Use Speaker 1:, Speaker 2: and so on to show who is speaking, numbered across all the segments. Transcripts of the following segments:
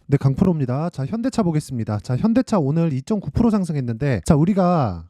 Speaker 1: 네, 강프로입니다. 자, 현대차 보겠습니다. 자, 현대차 오늘 2.9% 상승했는데, 자, 우리가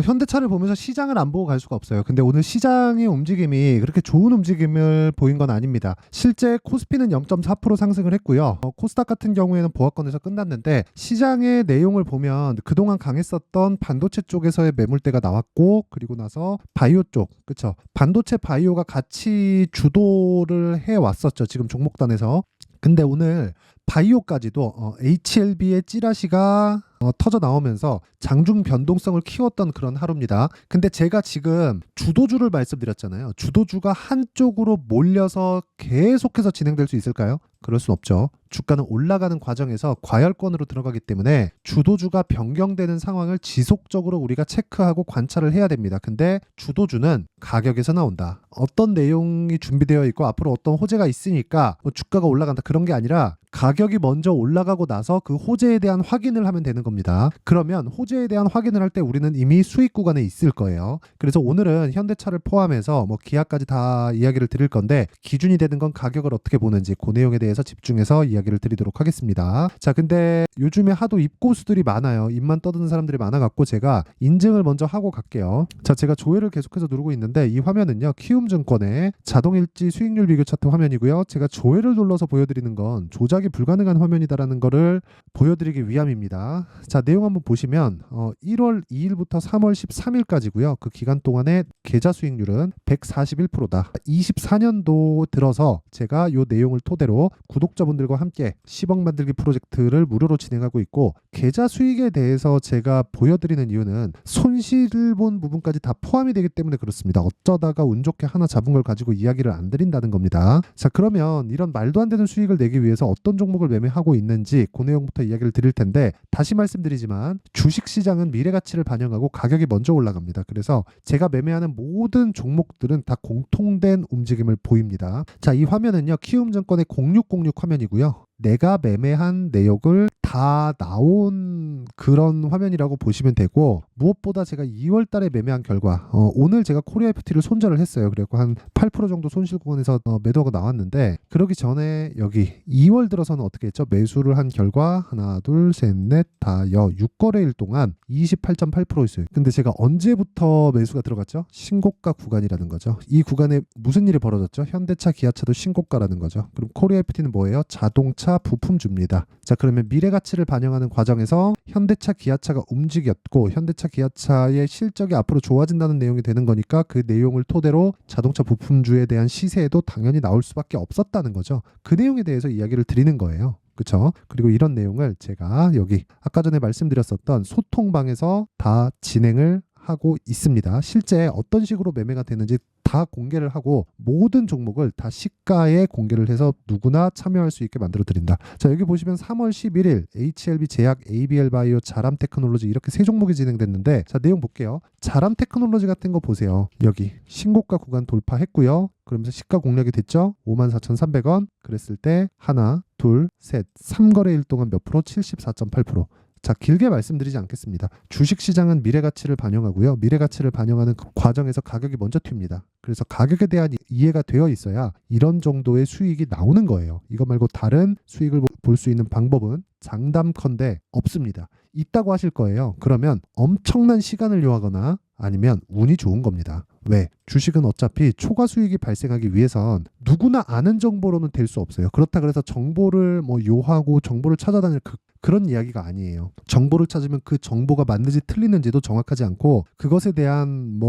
Speaker 1: 현대차를 보면서 시장을 안 보고 갈 수가 없어요. 근데 오늘 시장의 움직임이 그렇게 좋은 움직임을 보인 건 아닙니다. 실제 코스피는 0.4% 상승을 했고요. 코스닥 같은 경우에는 보합권에서 끝났는데, 시장의 내용을 보면 그동안 강했었던 반도체 쪽에서의 매물대가 나왔고, 그리고 나서 바이오 쪽, 그쵸? 반도체 바이오가 같이 주도를 해왔었죠. 지금 종목단에서. 근데 오늘 바이오까지도 HLB의 찌라시가 터져 나오면서 장중 변동성을 키웠던 그런 하루입니다. 근데 제가 지금 주도주를 말씀드렸잖아요. 주도주가 한쪽으로 몰려서 계속해서 진행될 수 있을까요? 그럴 순 없죠. 주가는 올라가는 과정에서 과열권으로 들어가기 때문에 주도주가 변경되는 상황을 지속적으로 우리가 체크하고 관찰을 해야 됩니다. 근데 주도주는 가격에서 나온다. 어떤 내용이 준비되어 있고 앞으로 어떤 호재가 있으니까 뭐 주가가 올라간다 그런 게 아니라 가격이 먼저 올라가고 나서 그 호재에 대한 확인을 하면 되는 겁니다. 그러면 호재에 대한 확인을 할 때 우리는 이미 수익 구간에 있을 거예요. 그래서 오늘은 현대차를 포함해서 뭐 기아까지 다 이야기를 드릴 건데, 기준이 되는 건 가격을 어떻게 보는지 그 내용에 대해서 집중해서 이야기를 드리도록 하겠습니다. 자, 근데 요즘에 하도 입고수들이 많아요. 입만 떠드는 사람들이 많아갖고 제가 인증을 먼저 하고 갈게요. 자, 제가 조회를 계속해서 누르고 있는데 이 화면은요, 키움증권의 자동일지 수익률 비교 차트 화면이고요. 제가 조회를 눌러서 보여드리는 건 조작이 불가능한 화면이다라는 거를 보여드리기 위함입니다. 자, 내용 한번 보시면 1월 2일부터 3월 13일까지고요. 그 기간 동안의 계좌 수익률은 141%다. 24년도 들어서 제가 이 내용을 토대로 구독자분들과 함께 10억 만들기 프로젝트를 무료로 진행하고 있고, 계좌 수익에 대해서 제가 보여드리는 이유는 손실을 본 부분까지 다 포함이 되기 때문에 그렇습니다. 어쩌다가 운 좋게 하나 잡은 걸 가지고 이야기를 안 드린다는 겁니다. 자, 그러면 이런 말도 안 되는 수익을 내기 위해서 어떤 종목을 매매하고 있는지 그 내용부터 이야기를 드릴 텐데, 다시 말씀드리지만 주식시장은 미래 가치를 반영하고 가격이 먼저 올라갑니다. 그래서 제가 매매하는 모든 종목들은 다 공통된 움직임을 보입니다. 자, 이 화면은요, 키움증권의 0606 화면이고요. 내가 매매한 내역을 다 나온 그런 화면이라고 보시면 되고, 무엇보다 제가 2월 달에 매매한 결과 오늘 제가 코리아 FT를 손절을 했어요. 그래서 한 8% 정도 손실 구간에서 매도하고 나왔는데, 그러기 전에 여기 2월 들어서는 어떻게 했죠? 매수를 한 결과 하나 둘 셋 넷 다 6거래일 동안 28.8% 있어요. 근데 제가 언제부터 매수가 들어갔죠? 신고가 구간이라는 거죠. 이 구간에 무슨 일이 벌어졌죠? 현대차 기아차도 신고가라는 거죠. 그럼 코리아 FT는 뭐예요? 자동차 부품주입니다. 자, 그러면 미래 가치를 반영하는 과정에서 현대차 기아차가 움직였고, 현대차 기아차의 실적이 앞으로 좋아진다는 내용이 되는 거니까 그 내용을 토대로 자동차 부품주에 대한 시세에도 당연히 나올 수밖에 없었다는 거죠. 그 내용에 대해서 이야기를 드리는 거예요. 그렇죠? 그리고 이런 내용을 제가 여기 아까 전에 말씀드렸었던 소통방에서 다 진행을 하고 있습니다. 실제 어떤 식으로 매매가 되는지 다 공개를 하고, 모든 종목을 다 시가에 공개를 해서 누구나 참여할 수 있게 만들어 드린다. 자, 여기 보시면 3월 11일 HLB 제약, ABL 바이오, 자람 테크놀로지 이렇게 세 종목이 진행됐는데, 자, 내용 볼게요. 자람 테크놀로지 같은 거 보세요. 여기 신고가 구간 돌파했고요. 그러면서 시가 공략이 됐죠. 54,300원. 그랬을 때 하나, 둘, 셋, 3거래일 동안 몇 프로? 74.8%. 자, 길게 말씀드리지 않겠습니다. 주식시장은 미래가치를 반영하고요. 미래가치를 반영하는 그 과정에서 가격이 먼저 튑니다. 그래서 가격에 대한 이해가 되어 있어야 이런 정도의 수익이 나오는 거예요. 이거 말고 다른 수익을 볼 수 있는 방법은 장담컨대 없습니다. 있다고 하실 거예요. 그러면 엄청난 시간을 요하거나 아니면 운이 좋은 겁니다. 왜? 주식은 어차피 초과 수익이 발생하기 위해선 누구나 아는 정보로는 될 수 없어요. 그렇다 그래서 정보를 요하고 정보를 찾아다닐 그런 이야기가 아니에요. 정보를 찾으면 그 정보가 맞는지 틀리는지도 정확하지 않고, 그것에 대한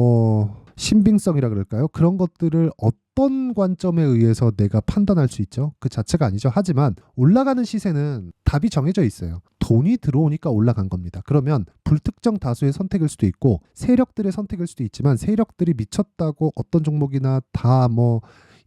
Speaker 1: 신빙성이라 그럴까요? 그런 것들을 어떤 관점에 의해서 내가 판단할 수 있죠? 그 자체가 아니죠. 하지만 올라가는 시세는 답이 정해져 있어요. 돈이 들어오니까 올라간 겁니다. 그러면 불특정 다수의 선택일 수도 있고 세력들의 선택일 수도 있지만, 세력들이 미쳤다고 어떤 종목이나 다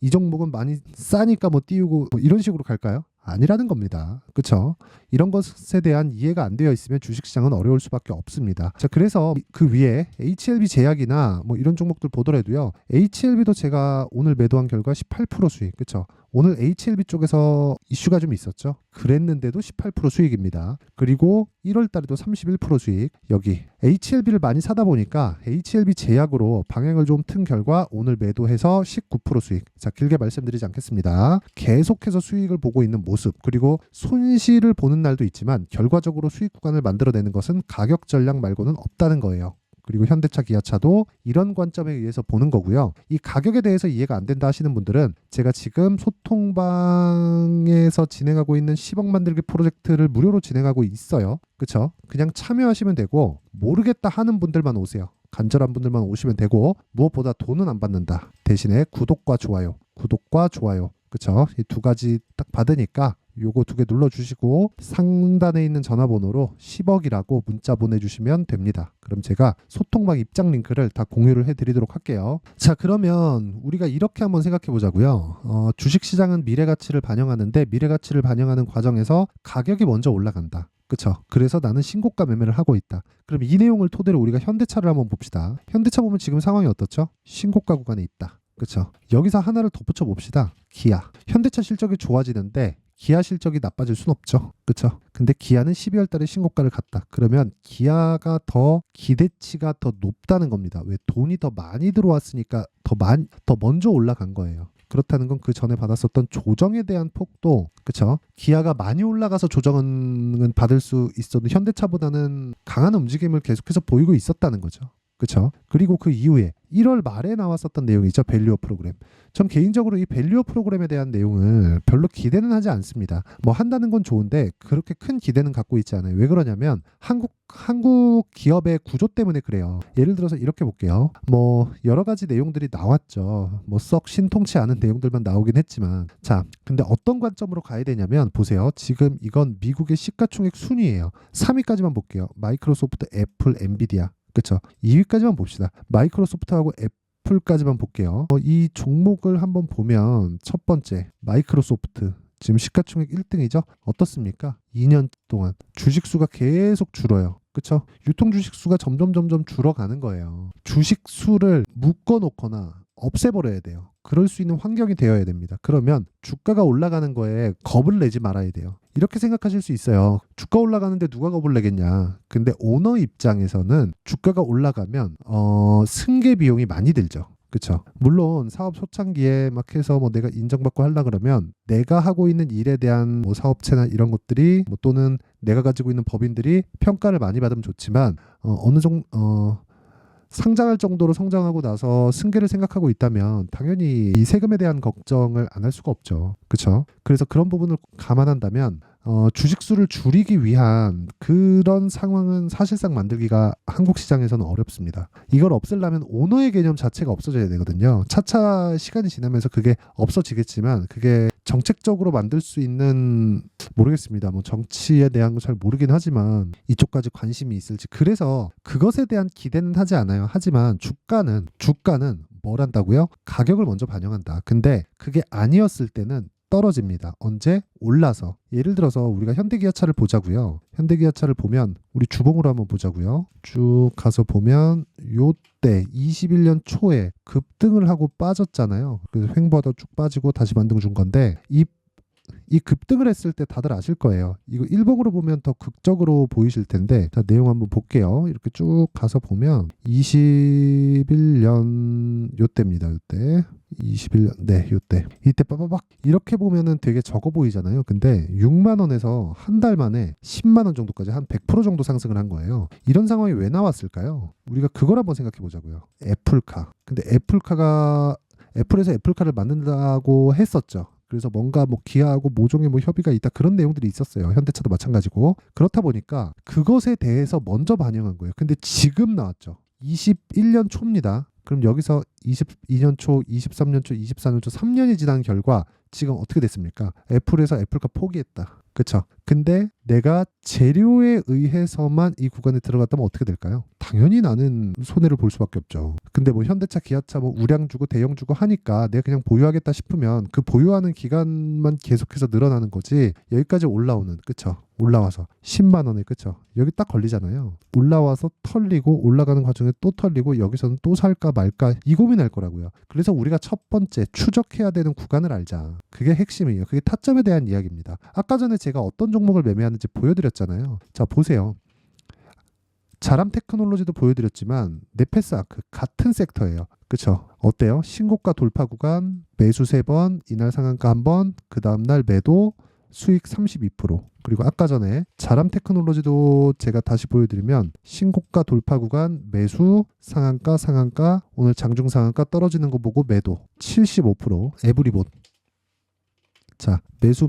Speaker 1: 이 종목은 많이 싸니까 띄우고 이런 식으로 갈까요? 아니라는 겁니다. 그렇죠? 이런 것에 대한 이해가 안 되어 있으면 주식시장은 어려울 수밖에 없습니다. 자, 그래서 그 위에 HLB 제약이나 이런 종목들 보더라도요. HLB도 제가 오늘 매도한 결과 18% 수익, 그렇죠? 오늘 HLB 쪽에서 이슈가 좀 있었죠. 그랬는데도 18% 수익입니다. 그리고 1월 달에도 31% 수익. 여기 HLB를 많이 사다 보니까 HLB 제약으로 방향을 좀 튼 결과 오늘 매도해서 19% 수익. 자, 길게 말씀드리지 않겠습니다. 계속해서 수익을 보고 있는 모습, 그리고 손실을 보는 날도 있지만 결과적으로 수익 구간을 만들어내는 것은 가격 전략 말고는 없다는 거예요. 그리고 현대차, 기아차도 이런 관점에 의해서 보는 거고요. 이 가격에 대해서 이해가 안 된다 하시는 분들은 제가 지금 소통방에서 진행하고 있는 10억 만들기 프로젝트를 무료로 진행하고 있어요. 그쵸? 그냥 참여하시면 되고, 모르겠다 하는 분들만 오세요. 간절한 분들만 오시면 되고, 무엇보다 돈은 안 받는다. 대신에 구독과 좋아요, 그쵸? 이 두 가지 딱 받으니까 요거 두 개 눌러주시고 상단에 있는 전화번호로 10억이라고 문자 보내주시면 됩니다. 그럼 제가 소통방 입장 링크를 다 공유를 해드리도록 할게요. 자, 그러면 우리가 이렇게 한번 생각해 보자고요. 주식시장은 미래가치를 반영하는데 미래가치를 반영하는 과정에서 가격이 먼저 올라간다. 그쵸? 그래서 나는 신고가 매매를 하고 있다. 그럼 이 내용을 토대로 우리가 현대차를 한번 봅시다. 현대차 보면 지금 상황이 어떻죠? 신고가 구간에 있다. 그쵸? 여기서 하나를 덧붙여 봅시다. 기아. 현대차 실적이 좋아지는데 기아 실적이 나빠질 순 없죠. 그쵸? 근데 기아는 12월 달에 신고가를 갔다. 그러면 기아가 더 기대치가 더 높다는 겁니다. 왜? 돈이 더 많이 들어왔으니까 더 먼저 올라간 거예요. 그렇다는 건 그 전에 받았었던 조정에 대한 폭도, 그쵸? 기아가 많이 올라가서 조정은 받을 수 있어도 현대차보다는 강한 움직임을 계속해서 보이고 있었다는 거죠. 그쵸? 그리고 그 이후에 1월 말에 나왔었던 내용이죠. 밸류어 프로그램. 전 개인적으로 이 밸류어 프로그램에 대한 내용을 별로 기대는 하지 않습니다. 뭐 한다는 건 좋은데 그렇게 큰 기대는 갖고 있지 않아요. 왜 그러냐면 한국 기업의 구조 때문에 그래요. 예를 들어서 이렇게 볼게요. 뭐 여러 가지 내용들이 나왔죠. 뭐 썩 신통치 않은 내용들만 나오긴 했지만, 자, 근데 어떤 관점으로 가야 되냐면 보세요. 지금 이건 미국의 시가총액 순위예요. 3위까지만 볼게요. 마이크로소프트, 애플, 엔비디아. 그쵸? 2위까지만 봅시다. 마이크로소프트하고 애플까지만 볼게요. 이 종목을 한번 보면 첫 번째 마이크로소프트 지금 시가총액 1등이죠. 어떻습니까? 2년 동안 주식수가 계속 줄어요. 그쵸? 유통 주식수가 점점 줄어가는 거예요. 주식수를 묶어놓거나 없애버려야 돼요. 그럴 수 있는 환경이 되어야 됩니다. 그러면 주가가 올라가는 거에 겁을 내지 말아야 돼요. 이렇게 생각하실 수 있어요. 주가 올라가는데 누가 겁을 내겠냐. 근데 오너 입장에서는 주가가 올라가면 승계 비용이 많이 들죠. 그쵸? 물론 사업 초창기에 막 해서 뭐 내가 인정받고 하려 그러면 내가 하고 있는 일에 대한 뭐 사업체나 이런 것들이 뭐 또는 내가 가지고 있는 법인들이 평가를 많이 받으면 좋지만 어느 정도 상장할 정도로 성장하고 나서 승계를 생각하고 있다면 당연히 이 세금에 대한 걱정을 안 할 수가 없죠. 그렇죠? 그래서 그런 부분을 감안한다면 주식수를 줄이기 위한 그런 상황은 사실상 만들기가 한국 시장에서는 어렵습니다. 이걸 없애려면 오너의 개념 자체가 없어져야 되거든요. 차차 시간이 지나면서 그게 없어지겠지만 그게 정책적으로 만들 수 있는, 모르겠습니다. 뭐 정치에 대한 거 잘 모르긴 하지만 이쪽까지 관심이 있을지. 그래서 그것에 대한 기대는 하지 않아요. 하지만 주가는 뭘 한다고요? 가격을 먼저 반영한다. 근데 그게 아니었을 때는 떨어집니다. 언제? 올라서. 예를 들어서 우리가 현대기아차를 보자고요. 현대기아차를 보면 우리 주봉으로 한번 보자고요. 쭉 가서 보면 요때 21년 초에 급등을 하고 빠졌잖아요. 그래서 횡보하다 쭉 빠지고 다시 반등 준 건데 이 급등을 했을 때 다들 아실 거예요. 이거 일봉으로 보면 더 극적으로 보이실 텐데, 자, 내용 한번 볼게요. 이렇게 쭉 가서 보면 21년 요때입니다. 요때 21년, 네, 요때 이때 빠바박 이렇게 보면은 되게 적어 보이잖아요. 근데 6만 원에서 한 달 만에 10만 원 정도까지 한 100% 정도 상승을 한 거예요. 이런 상황이 왜 나왔을까요? 우리가 그걸 한번 생각해 보자고요. 애플카. 근데 애플에서 애플카를 만든다고 했었죠. 그래서 뭔가 뭐 기아하고 모종의 뭐 협의가 있다, 그런 내용들이 있었어요. 현대차도 마찬가지고. 그렇다 보니까 그것에 대해서 먼저 반영한 거예요. 근데 지금 나왔죠. 21년 초입니다. 그럼 여기서 22년 초, 23년 초, 24년 초 3년이 지난 결과 지금 어떻게 됐습니까? 애플에서 애플카 포기했다. 그쵸? 근데 내가 재료에 의해서만 이 구간에 들어갔다면 어떻게 될까요? 당연히 나는 손해를 볼 수밖에 없죠. 근데 뭐 현대차, 기아차 뭐 우량 주고 대형 주고 하니까 내가 그냥 보유하겠다 싶으면 그 보유하는 기간만 계속해서 늘어나는 거지 여기까지 올라오는, 그쵸? 올라와서 10만 원에 그쵸? 여기 딱 걸리잖아요. 올라와서 털리고 올라가는 과정에 또 털리고 여기서는 또 살까 말까 이 고민할 거라고요. 그래서 우리가 첫 번째 추적해야 되는 구간을 알자. 그게 핵심이에요. 그게 타점에 대한 이야기입니다. 아까 전에 제가 어떤 종목을 매매하는지 보여드렸잖아요. 자 보세요. 자람 테크놀로지도 보여드렸지만 네페스아크 같은 섹터예요. 그쵸? 어때요? 신고가 돌파 구간 매수 3번, 이날 상한가 1번, 그 다음날 매도 수익 32%. 그리고 아까 전에 자람 테크놀로지도 제가 다시 보여드리면 신고가 돌파 구간 매수 상한가 오늘 장중 상한가 떨어지는 거 보고 매도 75%. 에브리봇. 자 매수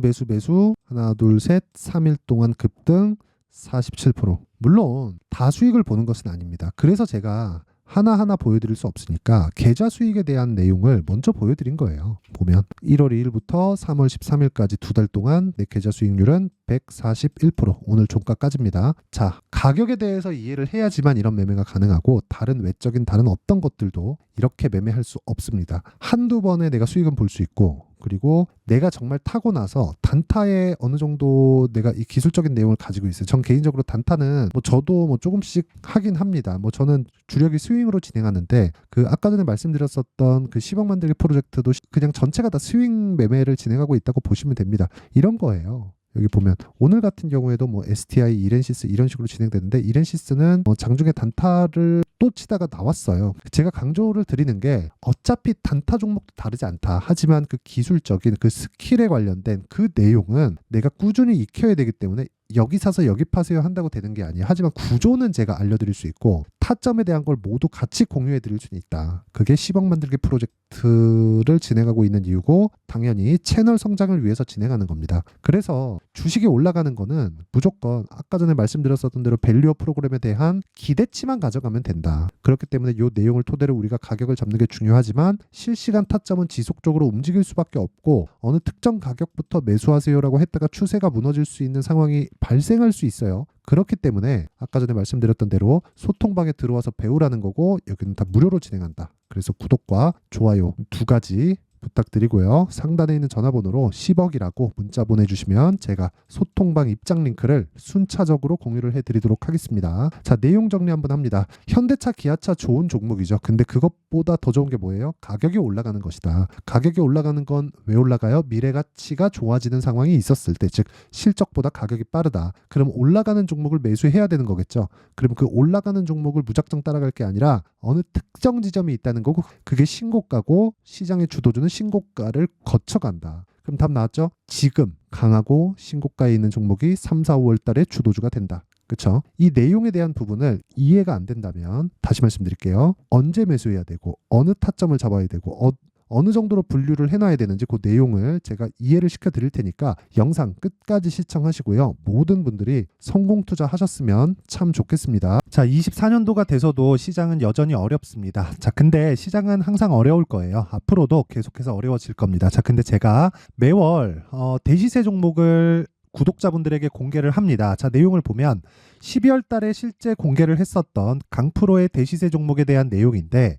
Speaker 1: 하나 둘 셋 3일 동안 급등 47%. 물론 다 수익을 보는 것은 아닙니다. 그래서 제가 하나하나 보여드릴 수 없으니까 계좌 수익에 대한 내용을 먼저 보여드린 거예요. 보면 1월 2일부터 3월 13일까지 2달 동안 내 계좌 수익률은 141%. 오늘 종가까지입니다. 자, 가격에 대해서 이해를 해야지만 이런 매매가 가능하고 다른 외적인 다른 어떤 것들도 이렇게 매매할 수 없습니다. 한두 번에 내가 수익은 볼 수 있고 그리고 내가 정말 타고 나서 단타에 어느 정도 내가 이 기술적인 내용을 가지고 있어요. 전 개인적으로 단타는 저도 조금씩 하긴 합니다. 저는 주력이 스윙으로 진행하는데 그 아까 전에 말씀드렸었던 그 10억 만들기 프로젝트도 그냥 전체가 다 스윙 매매를 진행하고 있다고 보시면 됩니다. 이런 거예요. 여기 보면 오늘 같은 경우에도 STI, 이렌시스 이런 식으로 진행되는데 이렌시스는 장중에 단타를 또 치다가 나왔어요. 제가 강조를 드리는 게 어차피 단타 종목도 다르지 않다. 하지만 그 기술적인 그 스킬에 관련된 그 내용은 내가 꾸준히 익혀야 되기 때문에 여기 사서 여기 파세요 한다고 되는 게 아니에요. 하지만 구조는 제가 알려드릴 수 있고 타점에 대한 걸 모두 같이 공유해 드릴 수는 있다. 그게 10억 만들기 프로젝트를 진행하고 있는 이유고 당연히 채널 성장을 위해서 진행하는 겁니다. 그래서 주식이 올라가는 거는 무조건 아까 전에 말씀드렸었던 대로 밸류어 프로그램에 대한 기대치만 가져가면 된다. 그렇기 때문에 이 내용을 토대로 우리가 가격을 잡는 게 중요하지만 실시간 타점은 지속적으로 움직일 수밖에 없고 어느 특정 가격부터 매수하세요라고 했다가 추세가 무너질 수 있는 상황이 발생할 수 있어요. 그렇기 때문에 아까 전에 말씀드렸던 대로 소통방에 들어와서 배우라는 거고 여기는 다 무료로 진행한다. 그래서 구독과 좋아요 2가지 부탁드리고요. 상단에 있는 전화번호로 10억이라고 문자 보내주시면 제가 소통방 입장 링크를 순차적으로 공유를 해드리도록 하겠습니다. 자, 내용 정리 한번 합니다. 현대차, 기아차 좋은 종목이죠. 근데 그것보다 더 좋은 게 뭐예요? 가격이 올라가는 것이다. 가격이 올라가는 건 왜 올라가요? 미래 가치가 좋아지는 상황이 있었을 때, 즉 실적보다 가격이 빠르다. 그럼 올라가는 종목을 매수해야 되는 거겠죠. 그럼 그 올라가는 종목을 무작정 따라갈 게 아니라 어느 특정 지점이 있다는 거고 그게 신고가고 시장의 주도주는 신고가를 거쳐간다. 그럼 답 나왔죠? 지금 강하고 신고가에 있는 종목이 3, 4, 5월 달에 주도주가 된다. 그렇죠? 이 내용에 대한 부분을 이해가 안 된다면 다시 말씀드릴게요. 언제 매수해야 되고 어느 타점을 잡아야 되고 어느 정도로 분류를 해놔야 되는지 그 내용을 제가 이해를 시켜드릴 테니까 영상 끝까지 시청하시고요. 모든 분들이 성공 투자하셨으면 참 좋겠습니다. 자, 24년도가 돼서도 시장은 여전히 어렵습니다. 자, 근데 시장은 항상 어려울 거예요. 앞으로도 계속해서 어려워질 겁니다. 자, 근데 제가 매월 대시세 종목을 구독자분들에게 공개를 합니다. 자, 내용을 보면 12월 달에 실제 공개를 했었던 강프로의 대시세 종목에 대한 내용인데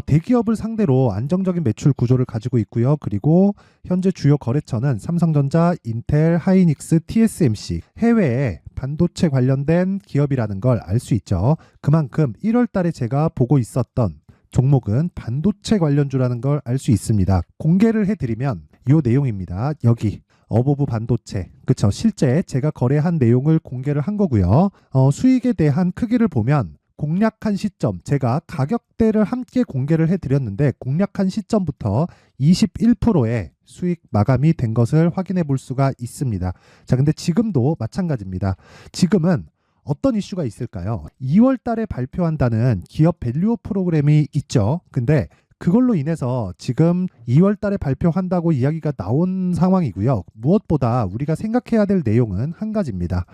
Speaker 1: 대기업을 상대로 안정적인 매출 구조를 가지고 있고요. 그리고 현재 주요 거래처는 삼성전자, 인텔, 하이닉스, TSMC, 해외에 반도체 관련된 기업이라는 걸 알 수 있죠. 그만큼 1월 달에 제가 보고 있었던 종목은 반도체 관련주라는 걸 알 수 있습니다. 공개를 해드리면 이 내용입니다. 여기 어보브 반도체, 그쵸? 실제 제가 거래한 내용을 공개를 한 거고요. 수익에 대한 크기를 보면 공략한 시점, 제가 가격대를 함께 공개를 해드렸는데 공략한 시점부터 21%의 수익 마감이 된 것을 확인해 볼 수가 있습니다. 자, 근데 지금도 마찬가지입니다. 지금은 어떤 이슈가 있을까요? 2월 달에 발표한다는 기업 밸류어 프로그램이 있죠. 근데 그걸로 인해서 지금 2월 달에 발표한다고 이야기가 나온 상황이고요. 무엇보다 우리가 생각해야 될 내용은 한 가지입니다.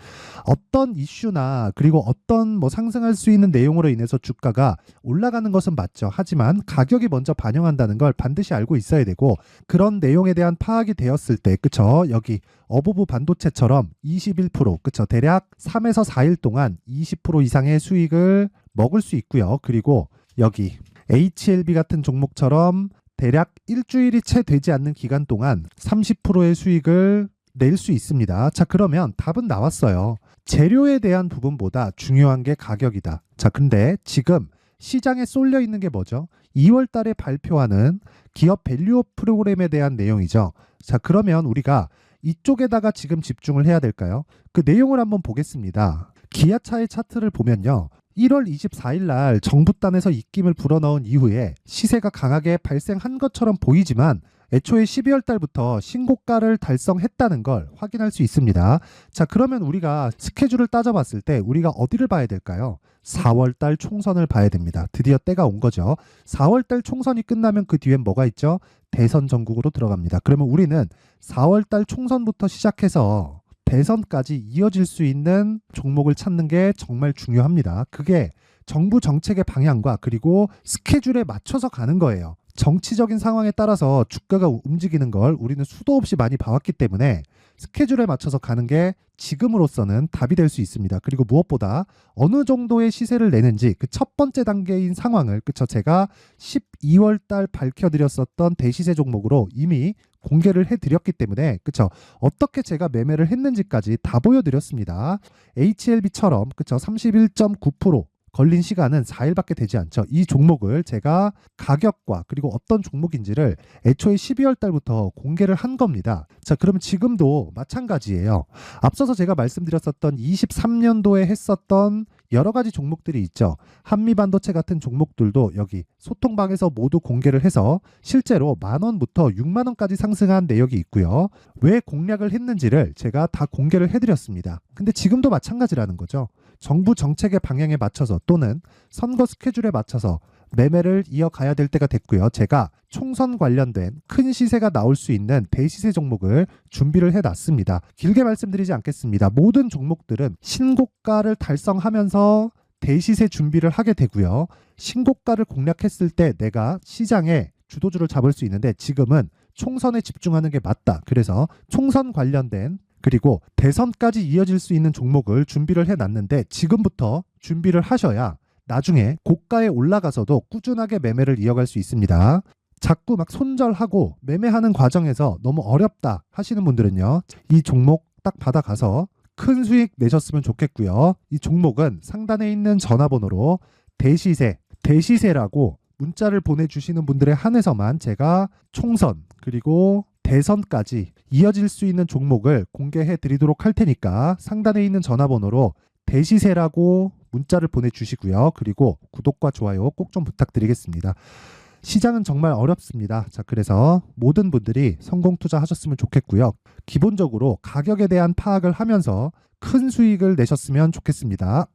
Speaker 1: 어떤 이슈나 그리고 어떤 상승할 수 있는 내용으로 인해서 주가가 올라가는 것은 맞죠. 하지만 가격이 먼저 반영한다는 걸 반드시 알고 있어야 되고 그런 내용에 대한 파악이 되었을 때, 그쵸? 여기 어보브 반도체처럼 21%, 그쵸? 대략 3에서 4일 동안 20% 이상의 수익을 먹을 수 있고요. 그리고 여기 HLB 같은 종목처럼 대략 일주일이 채 되지 않는 기간 동안 30%의 수익을 낼 수 있습니다. 자, 그러면 답은 나왔어요. 재료에 대한 부분보다 중요한 게 가격이다. 자, 근데 지금 시장에 쏠려 있는 게 뭐죠? 2월 달에 발표하는 기업 밸류업 프로그램에 대한 내용이죠. 자, 그러면 우리가 이쪽에다가 지금 집중을 해야 될까요? 그 내용을 한번 보겠습니다. 기아차의 차트를 보면요. 1월 24일 날 정부단에서 입김을 불어넣은 이후에 시세가 강하게 발생한 것처럼 보이지만 애초에 12월 달부터 신고가를 달성했다는 걸 확인할 수 있습니다. 자, 그러면 우리가 스케줄을 따져봤을 때 우리가 어디를 봐야 될까요? 4월 달 총선을 봐야 됩니다. 드디어 때가 온 거죠. 4월 달 총선이 끝나면 그 뒤엔 뭐가 있죠? 대선 전국으로 들어갑니다. 그러면 우리는 4월 달 총선부터 시작해서 대선까지 이어질 수 있는 종목을 찾는 게 정말 중요합니다. 그게 정부 정책의 방향과 그리고 스케줄에 맞춰서 가는 거예요. 정치적인 상황에 따라서 주가가 움직이는 걸 우리는 수도 없이 많이 봐왔기 때문에 스케줄에 맞춰서 가는 게 지금으로서는 답이 될 수 있습니다. 그리고 무엇보다 어느 정도의 시세를 내는지 그 첫 번째 단계인 상황을 그쵸 제가 12월 달 밝혀드렸었던 대시세 종목으로 이미 공개를 해드렸기 때문에 그쵸 어떻게 제가 매매를 했는지까지 다 보여드렸습니다. HLB처럼 그쵸 31.9% 걸린 시간은 4일밖에 되지 않죠. 이 종목을 제가 가격과 그리고 어떤 종목인지를 애초에 12월 달부터 공개를 한 겁니다. 자, 그러면 지금도 마찬가지예요. 앞서서 제가 말씀드렸었던 23년도에 했었던 여러 가지 종목들이 있죠. 한미반도체 같은 종목들도 여기 소통방에서 모두 공개를 해서 실제로 10,000원부터 60,000원까지 상승한 내역이 있고요. 왜 공략을 했는지를 제가 다 공개를 해드렸습니다. 근데 지금도 마찬가지라는 거죠. 정부 정책의 방향에 맞춰서 또는 선거 스케줄에 맞춰서 매매를 이어가야 될 때가 됐고요. 제가 총선 관련된 큰 시세가 나올 수 있는 대시세 종목을 준비를 해놨습니다. 길게 말씀드리지 않겠습니다. 모든 종목들은 신고가를 달성하면서 대시세 준비를 하게 되고요. 신고가를 공략했을 때 내가 시장에 주도주를 잡을 수 있는데 지금은 총선에 집중하는 게 맞다. 그래서 총선 관련된 그리고 대선까지 이어질 수 있는 종목을 준비를 해놨는데 지금부터 준비를 하셔야 나중에 고가에 올라가서도 꾸준하게 매매를 이어갈 수 있습니다. 자꾸 막 손절하고 매매하는 과정에서 너무 어렵다 하시는 분들은요. 이 종목 딱 받아가서 큰 수익 내셨으면 좋겠고요. 이 종목은 상단에 있는 전화번호로 대시세라고 문자를 보내주시는 분들에 한해서만 제가 총선 그리고 대선까지 이어질 수 있는 종목을 공개해 드리도록 할 테니까 상단에 있는 전화번호로 대시세라고 문자를 보내주시고요. 그리고 구독과 좋아요 꼭 좀 부탁드리겠습니다. 시장은 정말 어렵습니다. 자, 그래서 모든 분들이 성공 투자하셨으면 좋겠고요. 기본적으로 가격에 대한 파악을 하면서 큰 수익을 내셨으면 좋겠습니다.